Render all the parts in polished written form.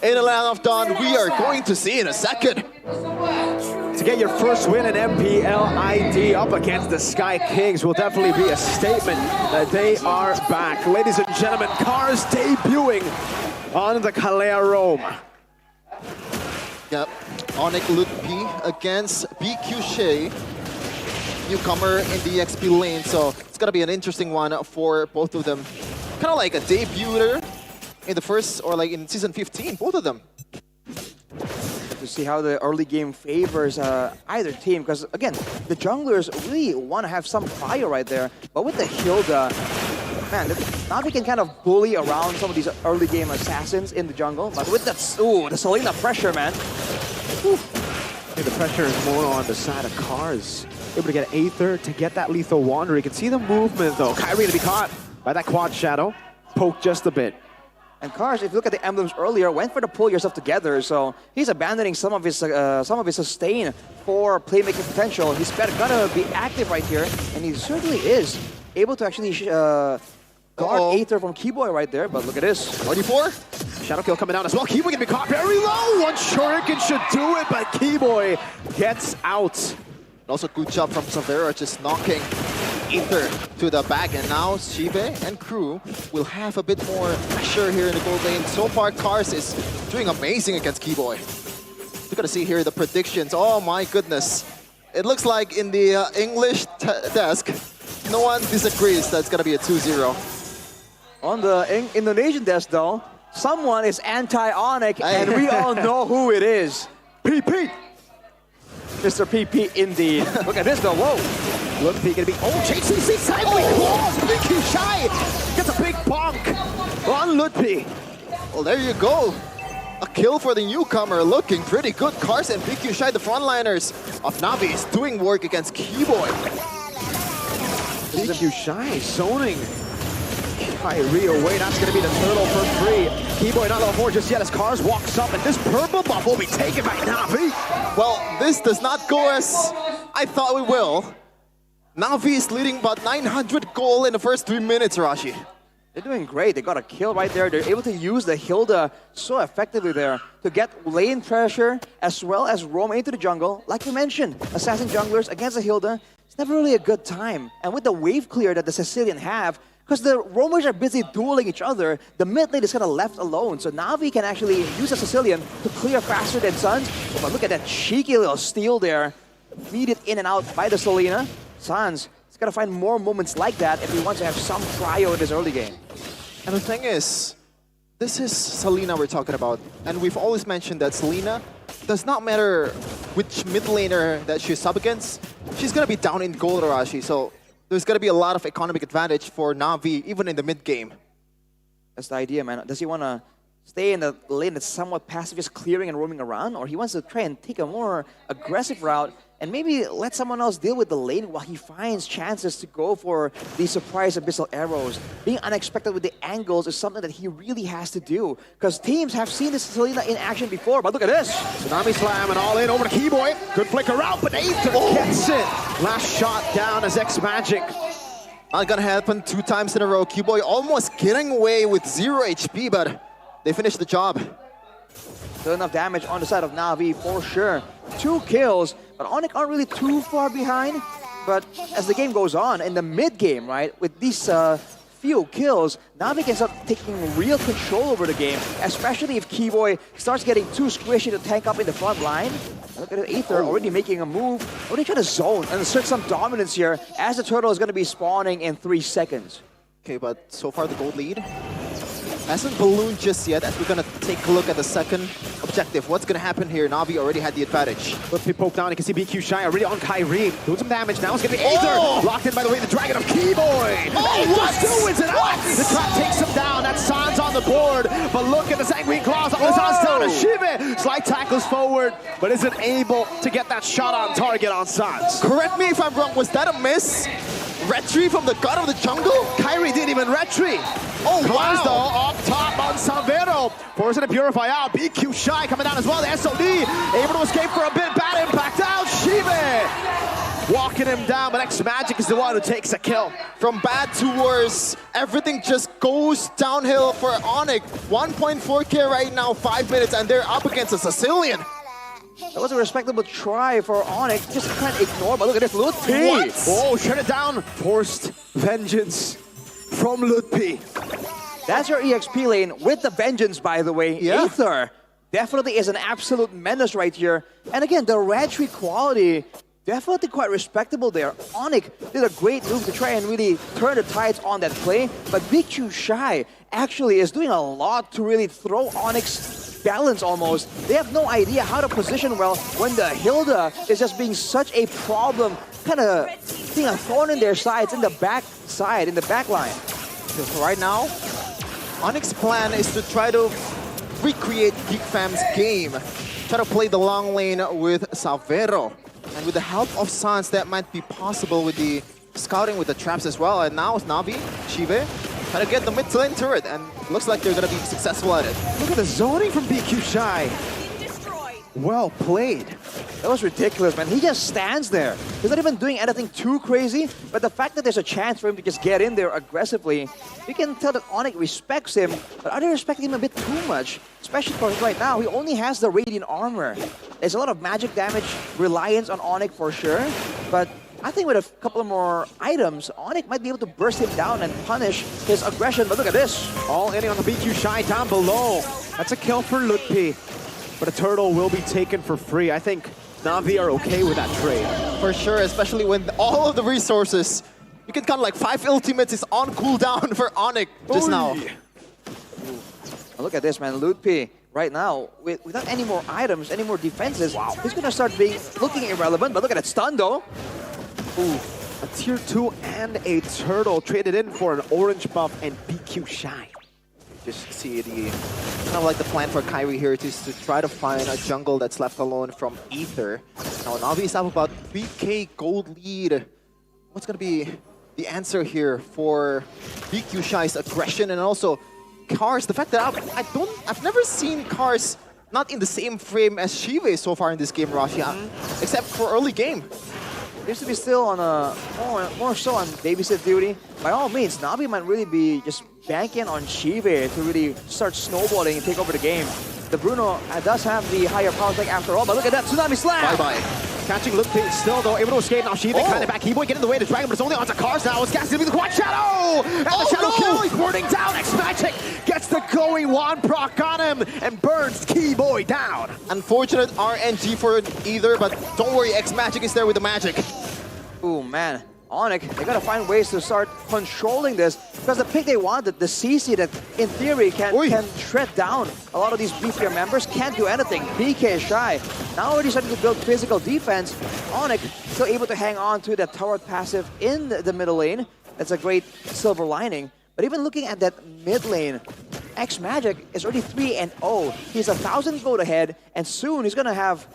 in the land of Dawn, we are going to see in a second. To get your first win in MPL ID up against the Sky Kings will definitely be a statement that they are back. Ladies and gentlemen, Cars debuting on the Kalea Rome. Yep, ONIC Lutpi against BQ Shea, newcomer in the XP lane, so it's gonna be an interesting one for both of them. Kind of like a debuter in the first, or like in season 15, both of them. To see how the early game favors either team, because again, the junglers really want to have some fire right there, but with the Hilda, man, NAVI can kind of bully around some of these early game assassins in the jungle, but with that, the Selena pressure, man. The pressure is more on the side of Cars. Able to get Aether to get that lethal wander. You can see the movement though. Kyrie to be caught by that quad shadow. Poke just a bit. And Cars, if you look at the emblems earlier, went for the pull yourself together, so he's abandoning some of his sustain for playmaking potential. He's gonna be active right here, and he certainly is able to actually guard Aether from Keyboy right there, but look at this. 24? Shadow kill coming down as well. Keyboy can be caught very low. One shuriken should do it, but Keyboy gets out. Also good job from Savera just knocking Aether to the back, and now Shibe and crew will have a bit more pressure here in the gold lane. So far, Cars is doing amazing against Keyboy. You're gonna see here the predictions. Oh my goodness. It looks like in the English desk, no one disagrees that it's gonna be a 2-0. On the Indonesian desk though, someone is anti-ONIC, and we all know who it is. PP! Mr. PP indeed. Look at this though, whoa! Lutpi gonna be, JCC sideways claws! BQ Shy gets a big bonk on Lutpi. Well, there you go. A kill for the newcomer, looking pretty good. Cars and BQ Shy, the frontliners of NAVI, is doing work against Keyboy. BQ Shy zoning Kyrie away. That's gonna be the turtle for free. Keyboy not level 4 just yet as Cars walks up, and this purple buff will be taken by NAVI. Well, this does not go as I thought it will. NAVI is leading about 900 gold in the first 3 minutes, Rashi. They're doing great. They got a kill right there. They're able to use the Hilda so effectively there to get lane pressure as well as roam into the jungle. Like you mentioned, assassin junglers against the Hilda, it's never really a good time. And with the wave clear that the Sicilian have, because the roamers are busy dueling each other, the mid lane is kind of left alone. So NAVI can actually use a Sicilian to clear faster than Suns. Oh, but look at that cheeky little steal there. Feeded in and out by the Selena. Suns, he's got to find more moments like that if he wants to have some cryo in this early game. And the thing is, this is Selena we're talking about. And we've always mentioned that Selena does not matter which mid laner that she's up against. She's going to be down in gold, Arashi. So there's going to be a lot of economic advantage for NAVI, even in the mid game. That's the idea, man. Does he want to stay in the lane that's somewhat passive, just clearing and roaming around? Or he wants to try and take a more aggressive route and maybe let someone else deal with the lane while he finds chances to go for these surprise abyssal arrows. Being unexpected with the angles is something that he really has to do, because teams have seen this Selena in action before, but look at this. Tsunami slam and all in over to Keyboy. Good flicker out, but Aether gets it. Last shot down as X-Magic. Not gonna happen 2 times in a row. Keyboy almost getting away with 0 HP, but they finished the job. Still enough damage on the side of NAVI for sure. 2 kills, but ONIC aren't really too far behind. But as the game goes on, in the mid game, right, with these few kills, NAVI can start taking real control over the game, especially if Keyboy starts getting too squishy to tank up in the front line. Look at Aether already making a move, already trying to zone and assert some dominance here, as the turtle is going to be spawning in 3 seconds. Okay, but so far the gold lead hasn't ballooned just yet, as we're gonna take a look at the second objective. What's gonna happen here? NAVI already had the advantage. Let's be poked down. You can see BQ Shy already on Kyrie. Doing some damage now. It's gonna be Aether. Locked in, by the way, the Dragon of Keyboy. Still wins it out. The trap takes him down. That's Sans on the board. But look at the sanguine claws on Sans down to Shibe. Slight tackles forward, but isn't able to get that shot on target on Sans. Correct me if I'm wrong, was that a miss? Retry from the god of the jungle? Kyrie didn't even retry. Oh, Cars, wow. though, up top on Savero. Forcing to purify out. BQ Shy coming down as well. The SOD able to escape for a bit. Bad impact out. Shibe walking him down, but X-Magic is the one who takes a kill. From bad to worse, everything just goes downhill for ONIC. 1.4k right now, 5 minutes, and they're up against a Sicilian. That was a respectable try for ONIC. Just can't ignore, but look at this, Lutpi. What? Oh, shut it down. Forced vengeance from Lutpi. That's your EXP lane with the vengeance, by the way. Yeah. Aether definitely is an absolute menace right here. And again, the red tree quality, definitely quite respectable there. ONIC did a great move to try and really turn the tides on that play, but Big Shy actually is doing a lot to really throw ONIC's balance almost. They have no idea how to position well when the Hilda is just being such a problem, kind of being a thorn in their sides in the back side, in the back line. So right now, ONIC's plan is to try to recreate Geek Fam's game. Try to play the long lane with Savero. And with the help of Sans, that might be possible with the scouting with the traps as well. And now it's NAVI, Chive, trying to get the mid lane turret. And looks like they're going to be successful at it. Look at the zoning from BQ Shy. Well played. That was ridiculous, man. He just stands there. He's not even doing anything too crazy, but the fact that there's a chance for him to just get in there aggressively, you can tell that ONIC respects him, but are they respecting him a bit too much? Especially because right now, he only has the Radiant Armor. There's a lot of magic damage reliance on ONIC for sure, but I think with a couple of more items, ONIC might be able to burst him down and punish his aggression, but look at this. All in on the BQ Shy down below. That's a kill for Lutpi. But a turtle will be taken for free. I think NAVI are okay with that trade. For sure, especially when all of the resources, you can count like 5 ultimates is on cooldown for ONIC just now. Look at this, man. Lutpi, right now, without any more items, any more defenses, he's going to start looking irrelevant. But look at that stun, though. Ooh, a tier 2 and a turtle traded in for an orange buff and BQ Shy. Just see the kind of like the plan for Kyrie here is to try to find a jungle that's left alone from Aether. Now Navi's up about 3k gold lead. What's gonna be the answer here for BQ Shy's aggression and also Cars? The fact that I've never seen Cars not in the same frame as Shive so far in this game, Rashi, except for early game. Seems to be still on a more so on babysit duty. By all means, Navi might really be just banking on Shive to really start snowballing and take over the game. The Bruno does have the higher power spike after all, but look at that Tsunami Slam! Bye-bye. Catching Lutpi still though, able to escape now. Shiva kind of back. Keyboy getting in the way of the Dragon, but it's only onto Cars now. It's gas to be the quad shadow! And the shadow kill, he's burning down. X-Magic gets the going one proc on him and burns Keyboy down. Unfortunate RNG for Aether, but don't worry, X-Magic is there with the magic. Ooh, man. ONIC, they gotta find ways to start controlling this because the pick they wanted, the CC that in theory can shred down a lot of these beefier members, can't do anything. BK Shy now already starting to build physical defense. ONIC still able to hang on to that tower passive in the middle lane. That's a great silver lining. But even looking at that mid lane, X-Magic is already 3-0. He's 1,000 gold ahead, and soon he's gonna have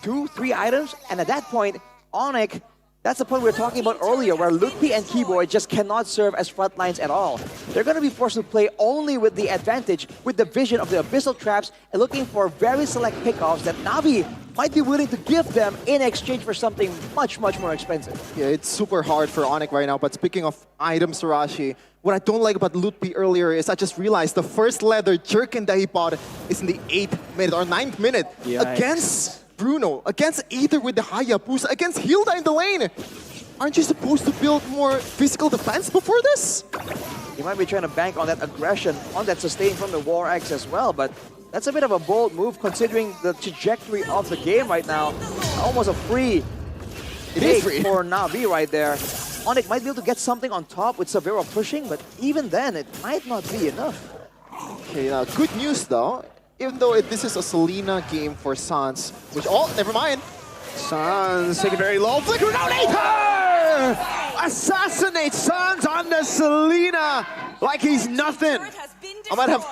2-3 items, and at that point, ONIC, that's the point we were talking about earlier, where Lutpi and Keyboy just cannot serve as front lines at all. They're going to be forced to play only with the advantage, with the vision of the Abyssal Traps, and looking for very select pickoffs that Navi might be willing to give them in exchange for something much, much more expensive. Yeah, it's super hard for ONIC right now, but speaking of items, Sarashi, what I don't like about Lutpi earlier is I just realized the first leather jerkin that he bought is in the 8th minute or 9th minute against Bruno, against Aether with the Hayabusa, against Hilda in the lane. Aren't you supposed to build more physical defense before this? You might be trying to bank on that aggression, on that sustain from the War Axe as well, but that's a bit of a bold move considering the trajectory of the game right now. Almost a free take for Navi right there. ONIC might be able to get something on top with Savero pushing, but even then, it might not be enough. Okay, now good news though. Even though this is a Selena game for Sans, which, oh, never mind. Sans taking very low. Flicker out, Aether! Assassinates Sans on the Selena like he's nothing. I might have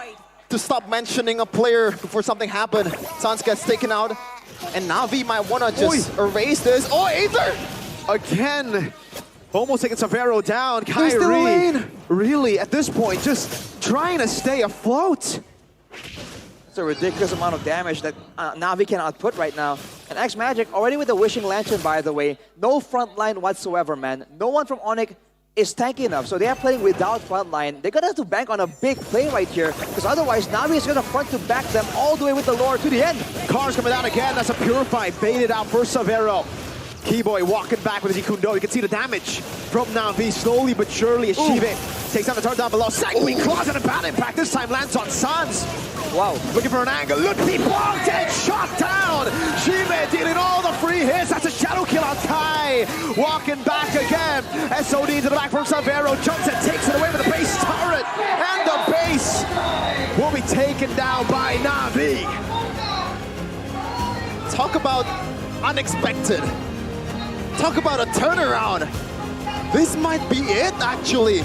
to stop mentioning a player before something happened. Sans gets taken out, and Navi might want to just erase this. Oh, Aether! Again, almost taking Savero down. Kyrie, really, at this point, just trying to stay afloat. It's a ridiculous amount of damage that Navi can output right now. And X-Magic already with the Wishing Lantern, by the way. No front line whatsoever, man. No one from ONIC is tanky enough, so they are playing without frontline. They're gonna have to bank on a big play right here, because otherwise Navi is gonna front to back them all the way with the lore to the end. Cars coming down again. That's a Purify. Baited out for Savero. Keyboy walking back with his Ikundo. You can see the damage from Navi slowly but surely as Shive takes out the turn down below. Sanguine claws and a bad impact. This time lands on Sans. Wow. Looking for an angle. Look, he blocked it. Shot down. Shive dealing all the free hits. That's a shadow kill on Kai. Walking back again. SOD to the back from Savero. Jumps and takes it away with the base turret. And the base will be taken down by Navi. Talk about unexpected. Talk about a turnaround. This might be it, actually.